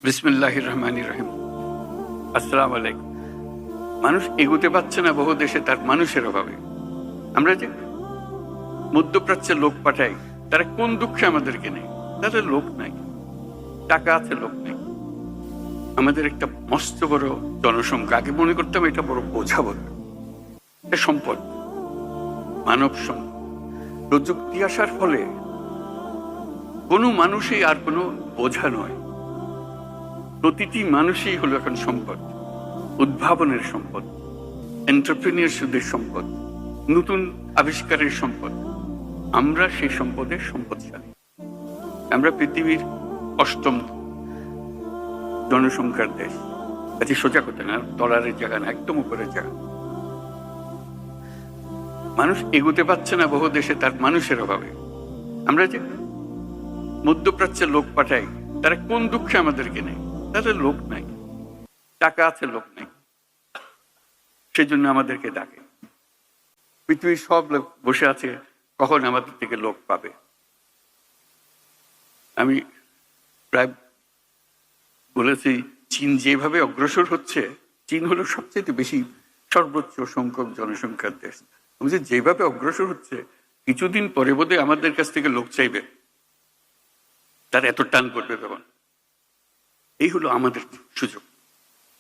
বিসমিল্লাহির রহমানির রহিম। আসসালামু আলাইকুম। মানুষ এগোতে পারছে না বহু দেশে তার মানুষের অভাবে। আমরা যে মধ্যপ্রাচ্যের লোক পাঠাই, তারা কোন দুঃখে আমাদেরকে নেই? তাদের লোক নাই, টাকা আছে, লোক নেই। আমাদের একটা মস্ত বড় জনসংখ্যা, আগে মনে করতাম এটা বড় বোঝা বলে, এটা সম্পদ, মানব সম্পদ। প্রযুক্তি আসার ফলে কোনো মানুষই আর কোনো বোঝা নয়। প্রতিটি মানুষই হলো এখন সম্পদ, উদ্ভাবনের সম্পদ, এন্টারপ্রেনিয়ারশিপের সম্পদ, নতুন আবিষ্কারের সম্পদ। আমরা সেই সম্পদের সম্পদশালী। আমরা পৃথিবীর 8ম জনসংখ্যার দেশ। কাজে সোজা কথা না, ডলারের জায়গা না, একদম উপরের জায়গা। মানুষ এগোতে পারছে না বহু দেশে তার মানুষের অভাবে। আমরা যে মধ্যপ্রাচ্যের লোক পাঠাই, তারা কোন দুঃখে আমাদেরকে নেই? তাদের লোক নাই, টাকা আছে, লোক নাই। সেই জন্য আমাদেরকে ডাকে। পৃথিবীর সব লোক বসে আছে কখন আমাদের থেকে লোক পাবে। আমি প্রায় বলেছি, চীন যেভাবে অগ্রসর হচ্ছে, চীন হলো সবচেয়ে বেশি সর্বোচ্চ সংখ্যক জনসংখ্যার দেশ। যেভাবে অগ্রসর হচ্ছে, কিছুদিন পরে বোধহয় আমাদের কাছ থেকে লোক চাইবে, তার এত টান করবে তখন। এই হলো আমাদের সুযোগ।